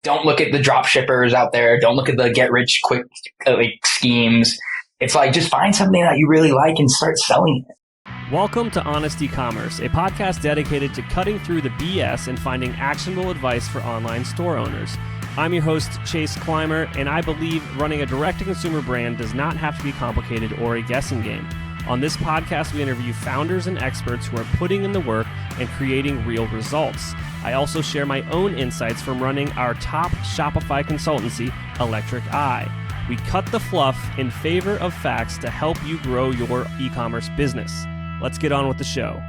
Don't look at the drop shippers out there. Don't look at the get rich quick schemes. It's like, just find something that you really like and start selling it. Welcome to Honest Ecommerce, a podcast dedicated to cutting through the BS and finding actionable advice for online store owners. I'm your host, Chase Clymer, and I believe running a direct-to-consumer brand does not have to be complicated or a guessing game. On this podcast, we interview founders and experts who are putting in the work and creating real results. I also share my own insights from running our top Shopify consultancy, Electric Eye. We cut the fluff in favor of facts to help you grow your e-commerce business. Let's get on with the show.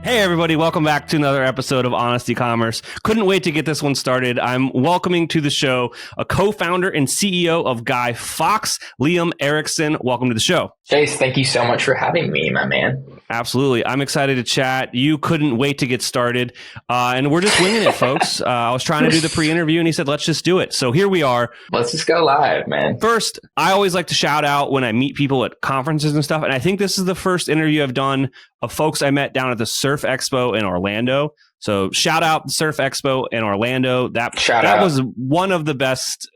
Hey everybody, welcome back to another episode of Honest Ecommerce. Couldn't wait to get this one started. I'm welcoming to the show a co-founder and CEO of Guy Fawkes, Liam Eriksson. Welcome to the show. Chase, thank you so much for having me, my man. Absolutely. I'm excited to chat. You couldn't wait to get started. And we're just winging it, folks. I was trying to do the pre-interview and he said, let's just do it. So here we are. Let's just go live, man. First, I always like to shout out when I meet people at conferences and stuff. And I think this is the first interview I've done of folks I met down at the Surf Expo in Orlando. So shout out Surf Expo in Orlando. That was one of the best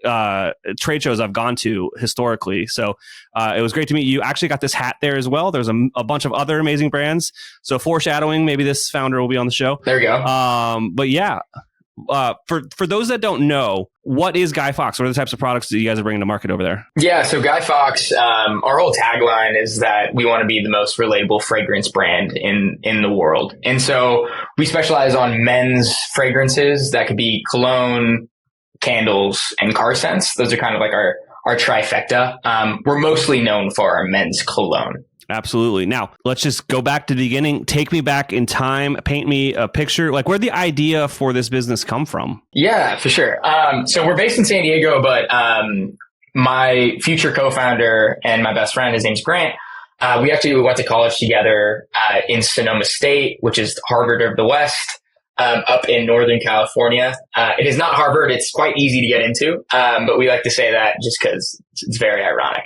trade shows I've gone to historically. So it was great to meet you. Actually got this hat there as well. There's a bunch of other amazing brands. So foreshadowing, maybe this founder will be on the show. There you go. But yeah, for those that don't know, what is Guy Fawkes? What are the types of products that you guys are bringing to market over there? Yeah, so Guy Fawkes, our whole tagline is that we want to be the most relatable fragrance brand in the world. And so we specialize on men's fragrances that could be cologne, candles, and car scents. Those are kind of like our trifecta. We're mostly known for our men's cologne. Absolutely. Now, let's just go back to the beginning. Take me back in time. Paint me a picture. Like, where'd the idea for this business come from? Yeah, for sure. So we're based in San Diego, but my future co-founder and my best friend, his name's Grant. We actually went to college together in Sonoma State, which is Harvard of the West, up in Northern California. It is not Harvard. It's quite easy to get into, but we like to say that just because it's very ironic.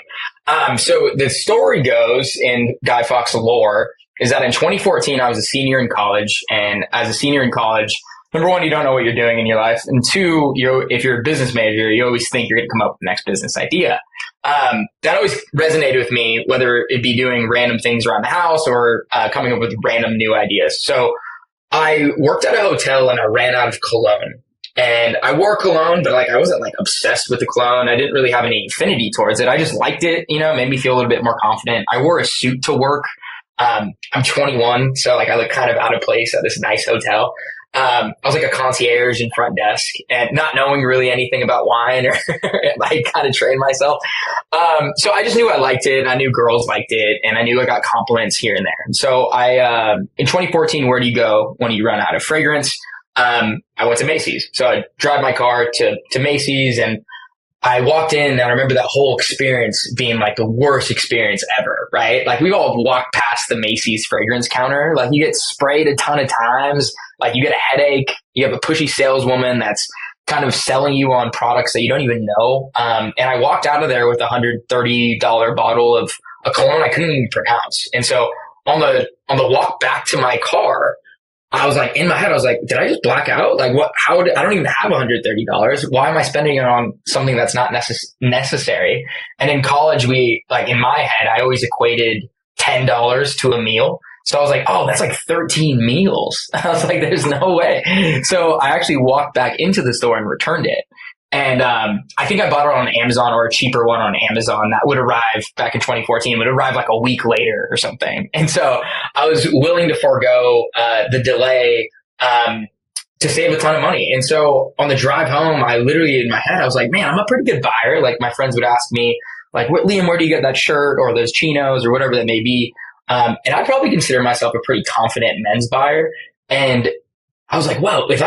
So the story goes in Guy Fawkes lore is that in 2014, I was a senior in college. And as a senior in college, number one, you don't know what you're doing in your life. And two, if you're a business major, you always think you're going to come up with the next business idea. That always resonated with me, whether it be doing random things around the house or coming up with random new ideas. So I worked at a hotel and I ran out of cologne. And I wore cologne, but I wasn't obsessed with the cologne. I didn't really have any affinity towards it. I just liked it, it made me feel a little bit more confident. I wore a suit to work. I'm 21, so I look kind of out of place at this nice hotel. I was like a concierge in front desk and not knowing really anything about wine or I kind of trained myself. So I just knew I liked it. I knew girls liked it and I knew I got compliments here and there. And so in 2014, where do you go when you run out of fragrance? I went to Macy's. So I drive my car to Macy's and I walked in and I remember that whole experience being the worst experience ever, right? We all walked past the Macy's fragrance counter. You get sprayed a ton of times. You get a headache. You have a pushy saleswoman that's kind of selling you on products that you don't even know. And I walked out of there with a $130 bottle of a cologne I couldn't even pronounce. And so on the walk back to my car, I was in my head, I was did I just black out? What, I don't even have $130. Why am I spending it on something that's not necessary? And in college, in my head, I always equated $10 to a meal. So I was oh, that's 13 meals. I was there's no way. So I actually walked back into the store and returned it. And I think I bought it on Amazon or a cheaper one on Amazon that would arrive back in 2014, would arrive a week later or something. And so I was willing to forego the delay to save a ton of money. And so on the drive home, I literally in my head, I was man, I'm a pretty good buyer. My friends would ask me, Liam, where do you get that shirt or those chinos or whatever that may be? And I probably consider myself a pretty confident men's buyer. And I was well, if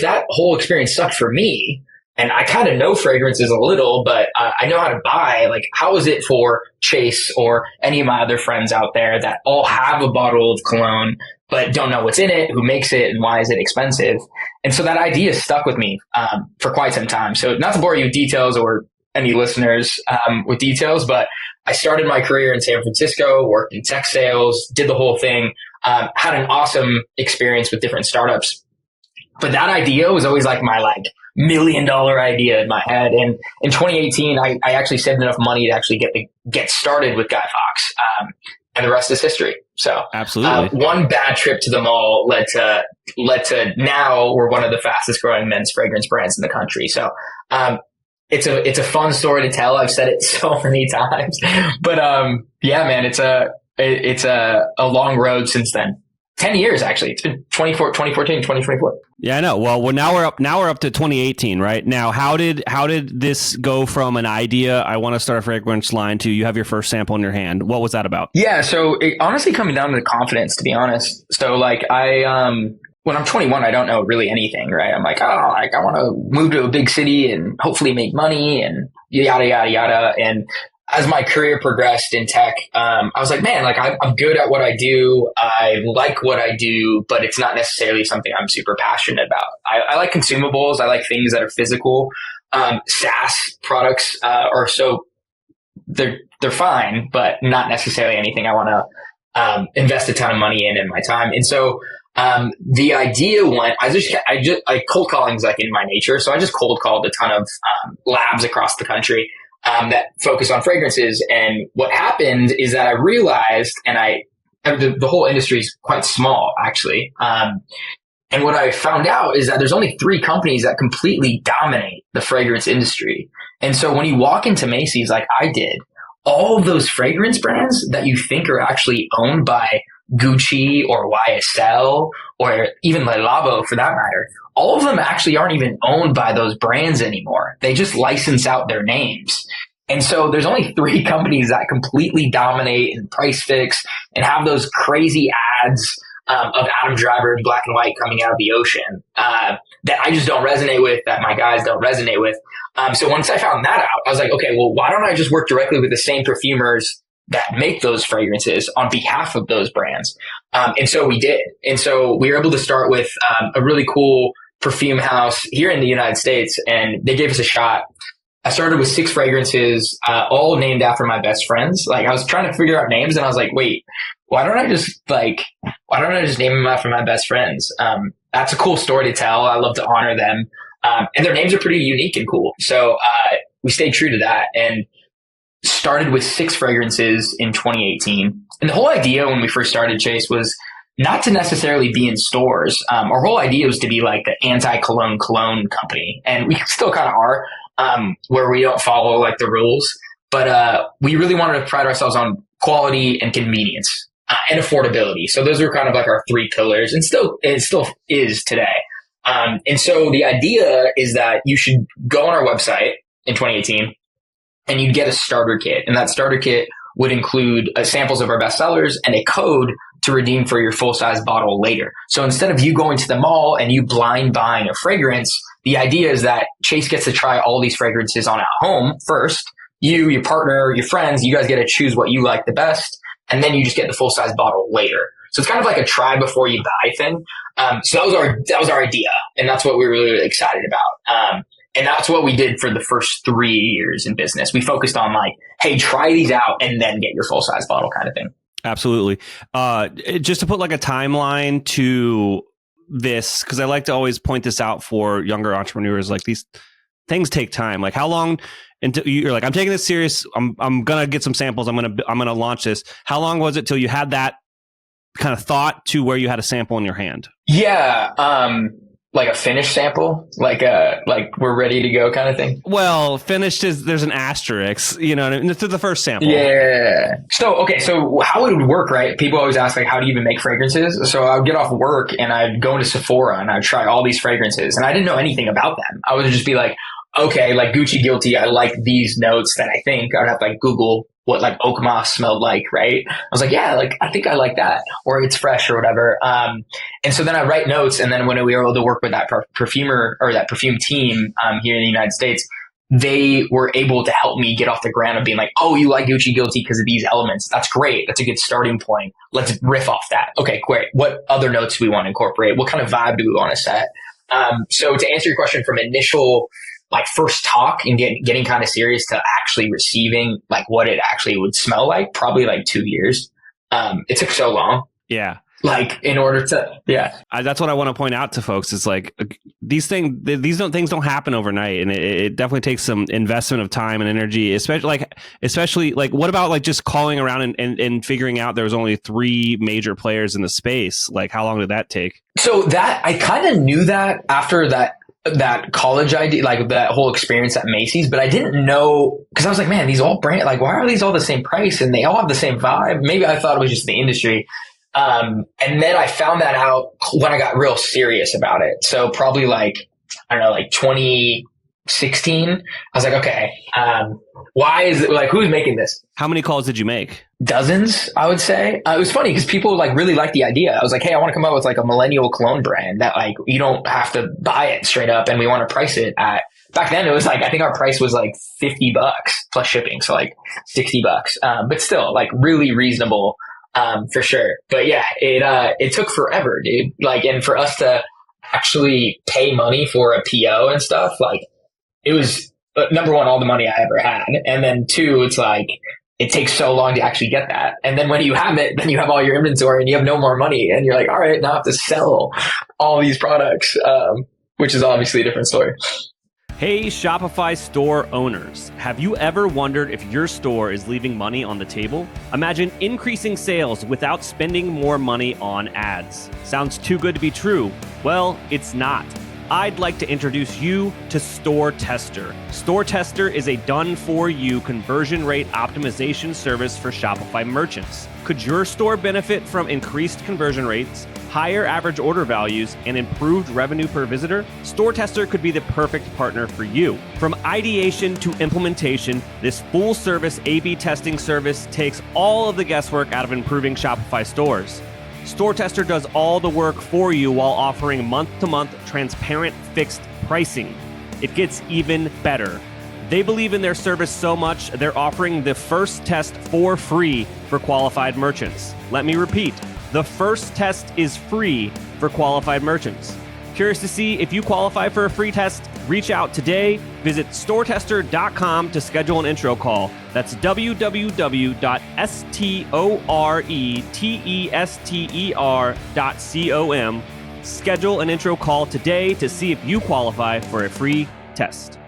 that whole experience sucked for me, and I kind of know fragrances a little, but I know how to buy. How is it for Chase or any of my other friends out there that all have a bottle of cologne, but don't know what's in it, who makes it, and why is it expensive? And so that idea stuck with me for quite some time. So not to bore you with details or any listeners with details, but I started my career in San Francisco, worked in tech sales, did the whole thing, had an awesome experience with different startups. But that idea was always like my like $1 million idea in my head. And in 2018, I actually saved enough money to actually get started with Guy Fawkes. And the rest is history. So absolutely, one bad trip to the mall led to now we're one of the fastest growing men's fragrance brands in the country. So, it's a fun story to tell. I've said it so many times, but, yeah, man, it's a long road since then. 10 years, actually. It's been 2014, 2024. Yeah, I know. Well, now we're up to 2018, right? Now, how did this go from an idea, I want to start a fragrance line, to you have your first sample in your hand? What was that about? Yeah, so it honestly coming down to the confidence, to be honest. So like when I'm 21, I don't know really anything, right? I'm like, I want to move to a big city and hopefully make money and yada, yada, yada. And as my career progressed in tech, I was like, man, like I'm good at what I do. I like what I do, but it's not necessarily something I'm super passionate about. I like consumables. I like things that are physical. SaaS products are so they're fine, but not necessarily anything I want to invest a ton of money in and my time. And so the idea went, I cold calling is like in my nature. So I just cold called a ton of labs across the country that focus on fragrances. And what happened is that I realized, and the whole industry is quite small, actually. And what I found out is that there's only 3 companies that completely dominate the fragrance industry. And so when you walk into Macy's, like I did, all of those fragrance brands that you think are actually owned by Gucci or YSL or even Le Labo for that matter, all of them actually aren't even owned by those brands anymore. They just license out their names. And so there's only 3 companies that completely dominate and price fix and have those crazy ads of Adam Driver in black and white coming out of the ocean that I just don't resonate with, that my guys don't resonate with. So once I found that out, I was like, okay, well, why don't I just work directly with the same perfumers that make those fragrances on behalf of those brands? And so we did. And so we were able to start with a really cool perfume house here in the United States, and they gave us a shot. I started with 6 fragrances, all named after my best friends. Like I was trying to figure out names and I was like, wait, why don't I just name them after my best friends? That's a cool story to tell. I love to honor them. And their names are pretty unique and cool. So, we stayed true to that and started with 6 fragrances in 2018. And the whole idea when we first started, Chase, was not to necessarily be in stores. Our whole idea was to be like the anti-cologne company. And we still kind of are, where we don't follow like the rules. But we really wanted to pride ourselves on quality and convenience and affordability. So those were kind of like our 3 pillars, and it still is today. And so the idea is that you should go on our website in 2018 and you'd get a starter kit. And that starter kit would include samples of our best sellers and a code to redeem for your full-size bottle later. So instead of you going to the mall and you blind buying a fragrance, the idea is that Chase gets to try all these fragrances on at home first. You, your partner, your friends, you guys get to choose what you like the best. And then you just get the full-size bottle later. So it's kind of like a try before you buy thing. So that was our idea. And that's what we were really, really excited about. And that's what we did for the first 3 years in business. We focused on like, hey, try these out and then get your full-size bottle kind of thing. Absolutely. Just to put like a timeline to this, because I like to always point this out for younger entrepreneurs, like these things take time. Like how long until you're like, I'm taking this serious. I'm going to get some samples. I'm going to launch this. How long was it till you had that kind of thought to where you had a sample in your hand? Yeah. Like a finished sample, like we're ready to go kind of thing. Well, finished is there's an asterisk, you know, and it's the first sample. Yeah. So how it would work, right? People always ask like, how do you even make fragrances? So I would get off work and I'd go into Sephora and I'd try all these fragrances and I didn't know anything about them. I would just be like, okay, like Gucci Guilty, I like these notes that I think. I'd have to like Google what like Ecommerce smelled like, right? I was like, yeah, like I think I like that, or it's fresh or whatever. And so then I write notes, and then when we were able to work with that perfumer or that perfume team here in the United States, they were able to help me get off the ground of being like, oh, you like Gucci Guilty because of these elements. That's great. That's a good starting point. Let's riff off that. Okay, great. What other notes do we want to incorporate? What kind of vibe do we want to set? So to answer your question, from initial like first talk and getting kind of serious to actually receiving like what it actually would smell like, probably like 2 years. It took so long. Yeah. like in order to, yeah. That's what I want to point out to folks. It's like these things don't happen overnight, and it definitely takes some investment of time and energy. Especially like what about like just calling around and figuring out there was only 3 major players in the space? Like how long did that take? So that I kind of knew that after that college idea, like that whole experience at Macy's, but I didn't know because I was like, man, these all brand, like why are these all the same price and they all have the same vibe? Maybe I thought it was just the industry. And then I found that out when I got real serious about it. So probably like, I don't know, like 2016, I was like, okay, why is it like, who's making this? How many calls did you make? Dozens, I would say. It was funny because people like really liked the idea. I was like, hey, I want to come up with like a millennial cologne brand that like, you don't have to buy it straight up and we want to price it at, back then it was like, I think our price was like $50 plus shipping. So like $60, but still like really reasonable. For sure. But yeah, it took forever, dude. Like, and for us to actually pay money for a PO and stuff, like it was number one, all the money I ever had. And then 2, it's like, it takes so long to actually get that. And then when you have it, then you have all your inventory and you have no more money and you're like, all right, now I have to sell all these products, which is obviously a different story. Hey, Shopify store owners. Have you ever wondered if your store is leaving money on the table? Imagine increasing sales without spending more money on ads. Sounds too good to be true. Well, it's not. I'd like to introduce you to StoreTester. StoreTester is a done-for-you conversion rate optimization service for Shopify merchants. Could your store benefit from increased conversion rates, higher average order values, and improved revenue per visitor? StoreTester could be the perfect partner for you. From ideation to implementation, this full-service A/B testing service takes all of the guesswork out of improving Shopify stores. StoreTester does all the work for you while offering month-to-month transparent fixed pricing. It gets even better. They believe in their service so much, they're offering the first test for free for qualified merchants. Let me repeat. The first test is free for qualified merchants. Curious to see if you qualify for a free test? Reach out today. Visit StoreTester.com to schedule an intro call. That's www.StoreTester.com. Schedule an intro call today to see if you qualify for a free test.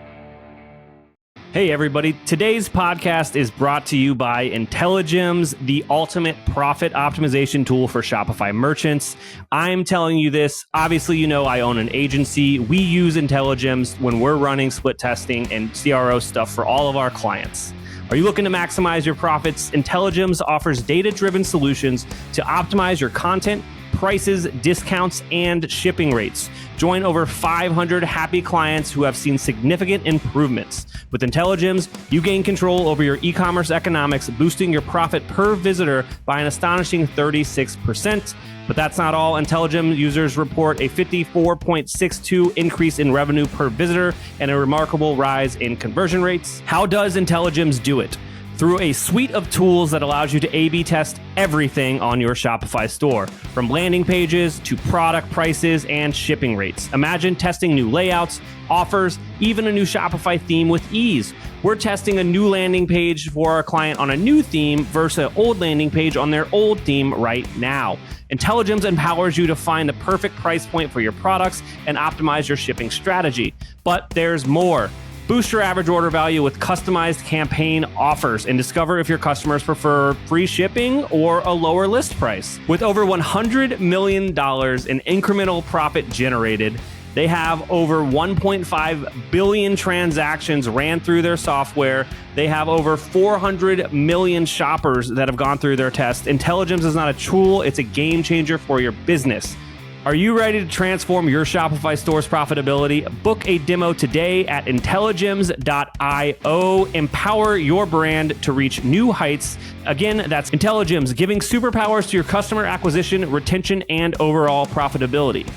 Hey everybody, today's podcast is brought to you by Intelligems, the ultimate profit optimization tool for Shopify merchants. I'm telling you this, obviously you know I own an agency. We use Intelligems when we're running split testing and CRO stuff for all of our clients. Are you looking to maximize your profits? Intelligems offers data-driven solutions to optimize your content, prices, discounts, and shipping rates. Join over 500 happy clients who have seen significant improvements. With Intelligems, you gain control over your e-commerce economics, boosting your profit per visitor by an astonishing 36%. But that's not all. Intelligems users report a 54.62 increase in revenue per visitor and a remarkable rise in conversion rates. How does Intelligems do it? Through a suite of tools that allows you to A/B test everything on your Shopify store, from landing pages to product prices and shipping rates. Imagine testing new layouts, offers, even a new Shopify theme with ease. We're testing a new landing page for our client on a new theme versus an old landing page on their old theme right now. Intelligems empowers you to find the perfect price point for your products and optimize your shipping strategy. But there's more. Boost your average order value with customized campaign offers and discover if your customers prefer free shipping or a lower list price. With over $100 million in incremental profit generated, they have over 1.5 billion transactions ran through their software. They have over 400 million shoppers that have gone through their test. Intelligems is not a tool, it's a game changer for your business. Are you ready to transform your Shopify store's profitability? Book a demo today at Intelligems.io. Empower your brand to reach new heights. Again, that's Intelligems, giving superpowers to your customer acquisition, retention, and overall profitability.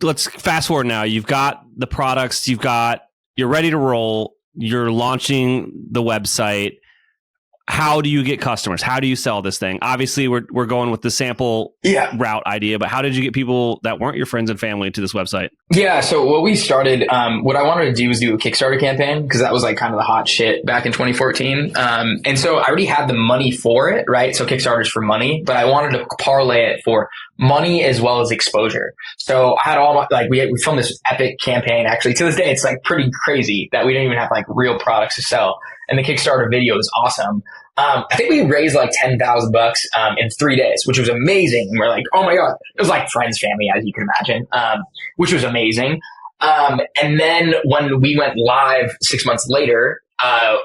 Let's fast forward now. You've got the products, you're ready to roll, you're launching the website. how do you get customers? How do you sell this thing? Obviously, we're going with the sample route idea, but how did you get people that weren't your friends and family to this website? Yeah, so what we started, what I wanted to do was do a Kickstarter campaign because that was like kind of the hot shit back in 2014. And so I already had the money for it, right? So Kickstarter's for money, but I wanted to parlay it for money as well as exposure. So I had all my, like, we filmed this epic campaign. Actually, to this day, it's like pretty crazy that we didn't even have like real products to sell. And the Kickstarter video is awesome. I think we raised like $10,000 in 3 days, which was amazing. And we're like, oh my God, it was like friends, family, as you can imagine, which was amazing. And then when we went live 6 months later, I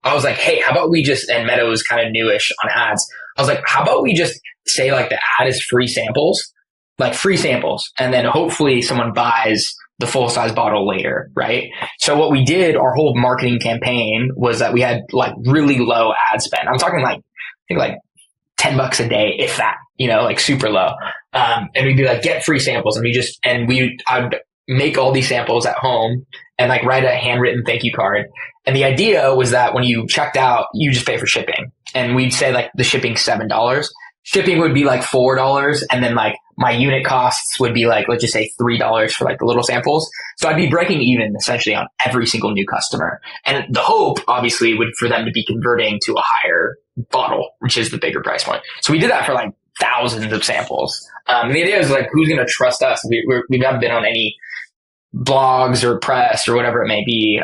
was like, hey, how about we just, and Meta was kind of newish on ads. I was like, how about we just say like the ad is free samples, like free samples. And then hopefully someone buys the full size bottle later, right? So what we did, our whole marketing campaign was that we had like really low ad spend. I'm talking like, I think like $10 a day, if that, you know, like super low. And we'd be like, get free samples. And I'd make all these samples at home and like write a handwritten thank you card. And the idea was that when you checked out, you just pay for shipping. And we'd say like the shipping $7. Shipping would be like $4. And then like my unit costs would be like, let's just say $3 for like the little samples. So I'd be breaking even essentially on every single new customer. And the hope obviously would for them to be converting to a higher bottle, which is the bigger price point. So we did that for like thousands of samples. And the idea is like, who's going to trust us? We haven't been on any blogs or press or whatever it may be.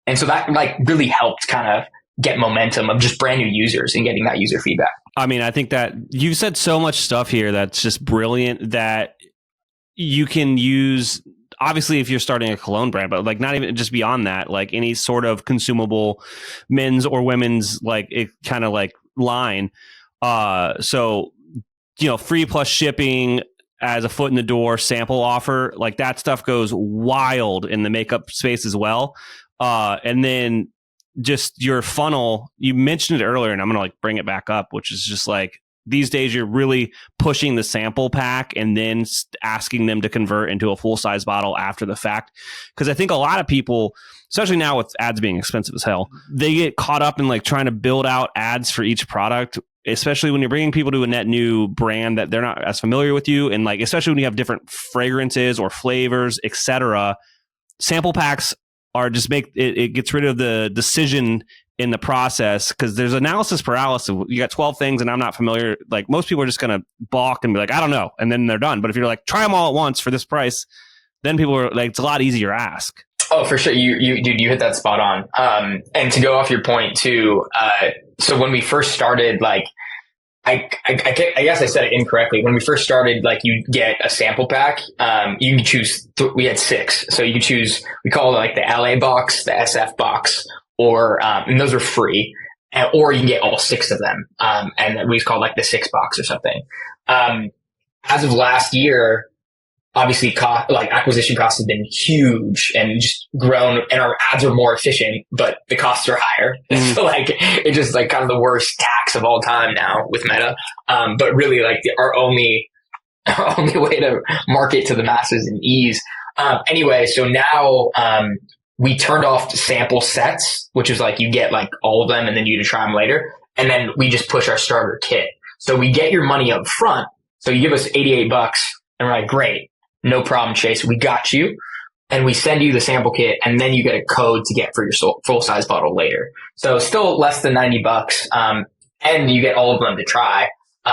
And so that like really helped kind of get momentum of just brand new users and getting that user feedback. I mean, I think that you've said so much stuff here that's just brilliant that you can use, obviously, if you're starting a cologne brand, but like not even just beyond that, like any sort of consumable men's or women's like it kind of like line. So, you know, free plus shipping as a foot in the door sample offer, like that stuff goes wild in the makeup space as well. And then just your funnel, you mentioned it earlier, and I'm going to like bring it back up, which is just like these days you're really pushing the sample pack and then asking them to convert into a full size bottle after the fact. Because I think a lot of people, especially now with ads being expensive as hell, they get caught up in like trying to build out ads for each product, especially when you're bringing people to a net new brand that they're not as familiar with you. And like, especially when you have different fragrances or flavors, etc. Sample packs are just it gets rid of the decision in the process because there's analysis paralysis. You got 12 things and I'm not familiar. Like most people are just going to balk and be like, I don't know. And then they're done. But if you're like, try them all at once for this price, then people are like, it's a lot easier to ask. Oh, for sure. You hit that spot on. And to go off your point too. So when we first started, like, I guess I said it incorrectly. When we first started, like you get a sample pack. You can choose, we had 6. So you can choose, we call it like the LA box, the SF box, or, and those are free, or you can get all 6 of them. And we just call it like the 6 box or something. As of last year, obviously acquisition costs have been huge and just grown and our ads are more efficient, but the costs are higher. So like, it's just like kind of the worst tax of all time now with Meta. But really like our only way to market to the masses and ease. Anyway, so now, we turned off sample sets, which is like you get like all of them and then you try them later. And then we just push our starter kit. So we get your money up front. So you give us $88 and we're like, great. No problem, Chase. We got you. And we send you the sample kit and then you get a code to get for your full size bottle later. So still less than $90. And you get all of them to try.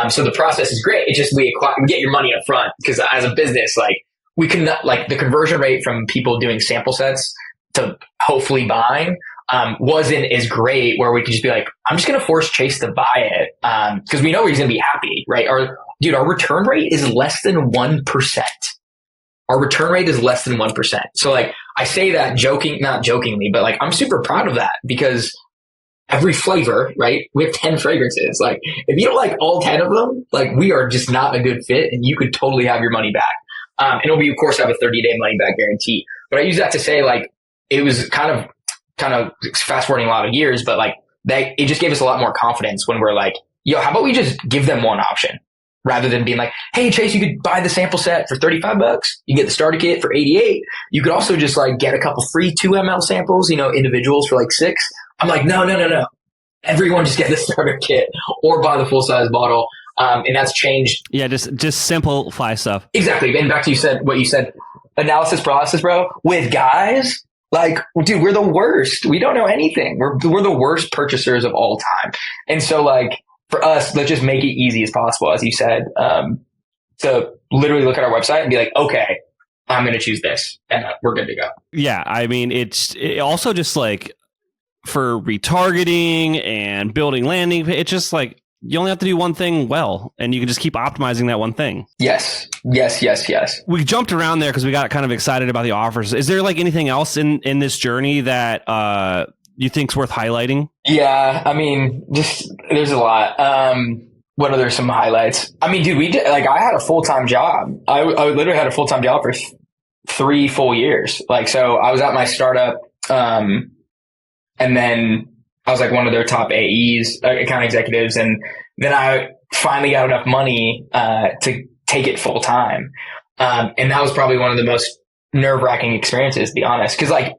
So the process is great. It's just, we get your money up front because as a business, like we can like the conversion rate from people doing sample sets to hopefully buying, wasn't as great where we could just be like, I'm just going to force Chase to buy it. Cause we know he's going to be happy, right? Our return rate is less than 1%. Our return rate is less than 1%. So like I say that not jokingly, but like I'm super proud of that because every flavor, right? We have 10 fragrances. Like if you don't like all 10 of them, like we are just not a good fit and you could totally have your money back. And it'll of course have a 30-day money back guarantee. But I use that to say like it was kind of fast forwarding a lot of years, but like it just gave us a lot more confidence when we're like, yo, how about we just give them one option? Rather than being like, hey, Chase, you could buy the sample set for $35. You get the starter kit for $88. You could also just like get a couple free 2 ml samples, individuals for like $6. I'm like, no. everyone just get the starter kit or buy the full size bottle. And that's changed. Yeah, just simplify stuff. Exactly. And back to what you said, analysis paralysis, bro. With guys, like, dude, we're the worst. We don't know anything. We're the worst purchasers of all time. And so, like, for us, let's just make it easy as possible, as you said, to literally look at our website and be like, okay, I'm going to choose this, and we're good to go. Yeah, I mean, it also just like for retargeting and building landing, it's just like, you only have to do one thing well, and you can just keep optimizing that one thing. Yes. We jumped around there because we got kind of excited about the offers. Is there like anything else in this journey that you think's worth highlighting? Yeah, I mean, there's a lot. What are some highlights? I mean, dude, I had a full-time job. I literally had a full-time job for 3 full years. Like, so I was at my startup, and then I was like one of their top AEs, account executives. And then I finally got enough money to take it full time. And that was probably one of the most nerve-wracking experiences, to be honest. Because like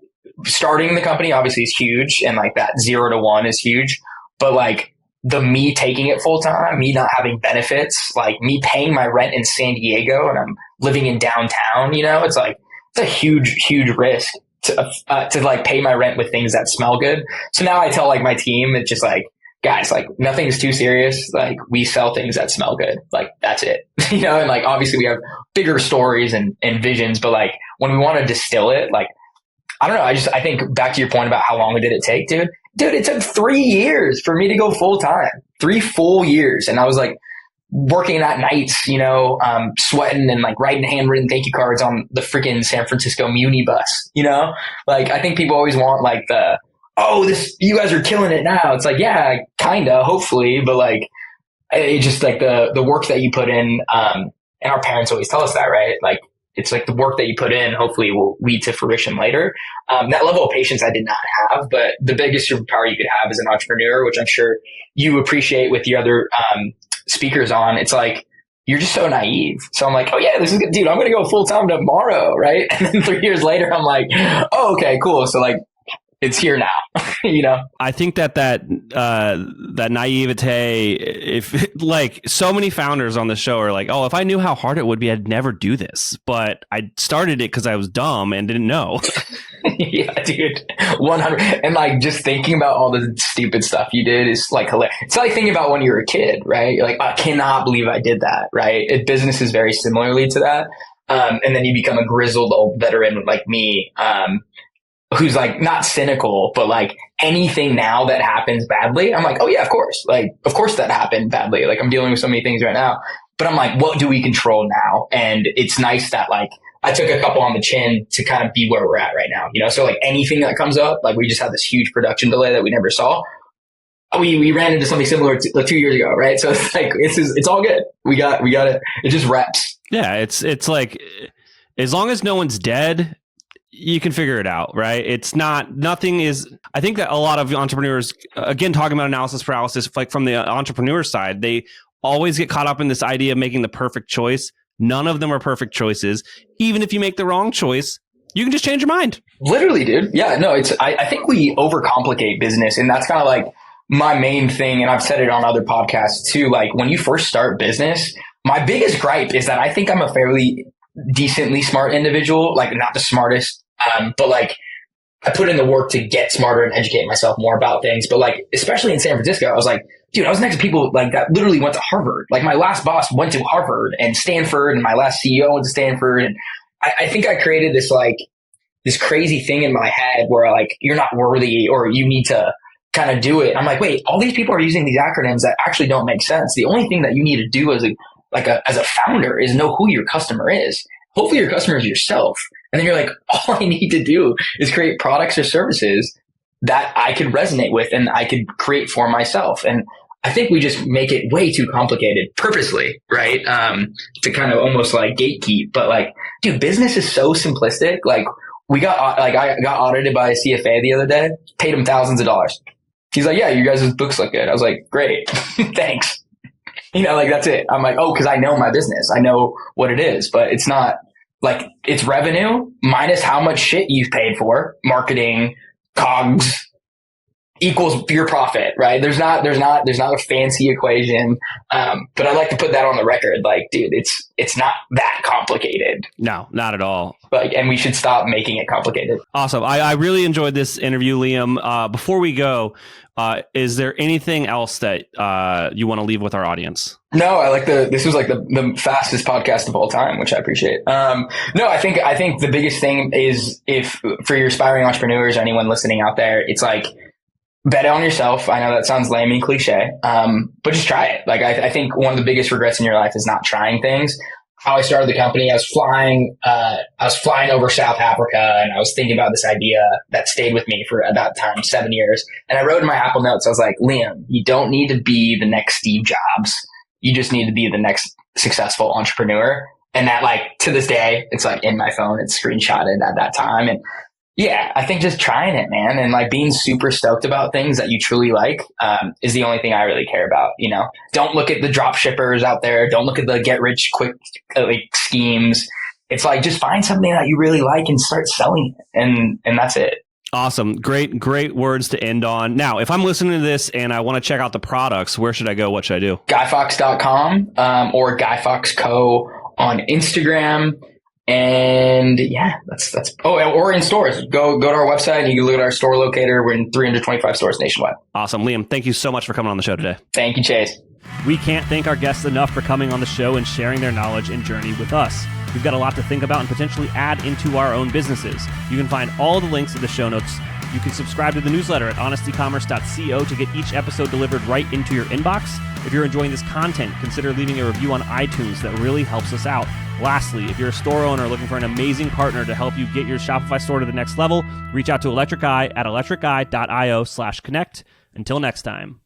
starting the company obviously is huge, and like that 0 to 1 is huge. But like me taking it full time, me not having benefits, like me paying my rent in San Diego and I'm living in downtown, it's like, it's a huge, huge risk to like pay my rent with things that smell good. So now I tell like my team, it's just like, guys, like nothing's too serious. Like we sell things that smell good. Like that's it, and like, obviously we have bigger stories and visions, but like when we want to distill it, like, I don't know. I think back to your point about how long did it take, dude, it took 3 years for me to go full time, 3 full years. And I was like, working at nights, sweating and like writing handwritten thank you cards on the freaking San Francisco Muni bus, like I think people always want like you guys are killing it now. It's like, yeah, kinda, hopefully, but like, it just like the work that you put in, and our parents always tell us that, right? Like, it's like the work that you put in hopefully will lead to fruition later. That level of patience I did not have, but the biggest superpower you could have as an entrepreneur, which I'm sure you appreciate with the other, speakers on, it's like, you're just so naive. So I'm like, oh yeah, this is good, dude, I'm going to go full time tomorrow. Right. And then 3 years later, I'm like, oh, okay, cool. So like, it's here now, I think that naivete, if like so many founders on the show are like, oh, if I knew how hard it would be, I'd never do this. But I started it because I was dumb and didn't know. Yeah, dude, 100. And like, just thinking about all the stupid stuff you did is like hilarious. It's like thinking about when you were a kid, right? You're like, I cannot believe I did that, right? Business is very similarly to that. And then you become a grizzled old veteran like me, who's like not cynical, but like anything now that happens badly, I'm like, oh yeah, of course. Like, of course that happened badly. Like I'm dealing with so many things right now, but I'm like, what do we control now? And it's nice that like I took a couple on the chin to kind of be where we're at right now, So like anything that comes up, like we just had this huge production delay that we never saw. We ran into something similar like 2 years ago, right? So it's like, it's all good. We got it. It just reps. Yeah. It's like, as long as no one's dead, you can figure it out, right? I think that a lot of entrepreneurs, again, talking about analysis paralysis, like from the entrepreneur side, they always get caught up in this idea of making the perfect choice. None of them are perfect choices. Even if you make the wrong choice, you can just change your mind. Literally, dude. Yeah, no, I think we overcomplicate business, and that's kind of like my main thing. And I've said it on other podcasts too. Like when you first start business, my biggest gripe is that I think I'm a fairly decently smart individual, like not the smartest, but like I put in the work to get smarter and educate myself more about things. But like, especially in San Francisco, I was like, dude, I was next to people like that literally went to Harvard. Like my last boss went to Harvard and Stanford, and my last CEO went to Stanford. And I think I created this crazy thing in my head where like, you're not worthy or you need to kind of do it. I'm like, wait, all these people are using these acronyms that actually don't make sense. The only thing that you need to do as a founder is know who your customer is. Hopefully your customer is yourself. And then you're like, all I need to do is create products or services that I could resonate with and I could create for myself. And I think we just make it way too complicated purposely, right? To kind of almost like gatekeep. But like, dude, business is so simplistic. Like I got audited by a CFA the other day, paid him thousands of dollars. He's like, yeah, you guys' books look good. I was like, great. Thanks. Like that's it. I'm like, oh, cause I know my business. I know what it is, but it's not like it's revenue minus how much shit you've paid for, marketing, COGS, equals your profit, right? There's not a fancy equation. But I like to put that on the record. Like, dude, it's not that complicated. No, not at all. And we should stop making it complicated. Awesome. I really enjoyed this interview, Liam. Before we go, is there anything else that you want to leave with our audience? No, I like this was like the fastest podcast of all time, which I appreciate. No, I think the biggest thing is, if for your aspiring entrepreneurs or anyone listening out there, it's like, bet on yourself. I know that sounds lame and cliche, but just try it. Like, I think one of the biggest regrets in your life is not trying things. How I started the company, I was flying over South Africa, and I was thinking about this idea that stayed with me for at that time 7 years. And I wrote in my Apple Notes, I was like, Liam, you don't need to be the next Steve Jobs. You just need to be the next successful entrepreneur. And that, like, to this day, it's like in my phone, it's screenshotted at that time. And yeah, I think just trying it, man, and like being super stoked about things that you truly like is the only thing I really care about. You know, don't look at the drop shippers out there. Don't look at the get rich quick schemes. It's like, just find something that you really like and start selling it, and that's it. Awesome. Great words to end on. Now, if I'm listening to this and I want to check out the products, where should I go? What should I do? GuyFox.com or GuyFoxCo on Instagram. And yeah, that's or in stores. Go to our website and you can look at our store locator. We're in 325 stores nationwide. Awesome. Liam, thank you so much for coming on the show today. Thank you, Chase. We can't thank our guests enough for coming on the show and sharing their knowledge and journey with us. We've got a lot to think about and potentially add into our own businesses. You can find all the links in the show notes. You can subscribe to the newsletter at honestecommerce.co to get each episode delivered right into your inbox. If you're enjoying this content, consider leaving a review on iTunes. That really helps us out. Lastly, if you're a store owner looking for an amazing partner to help you get your Shopify store to the next level, reach out to Electric Eye at electriceye.io/connect. Until next time.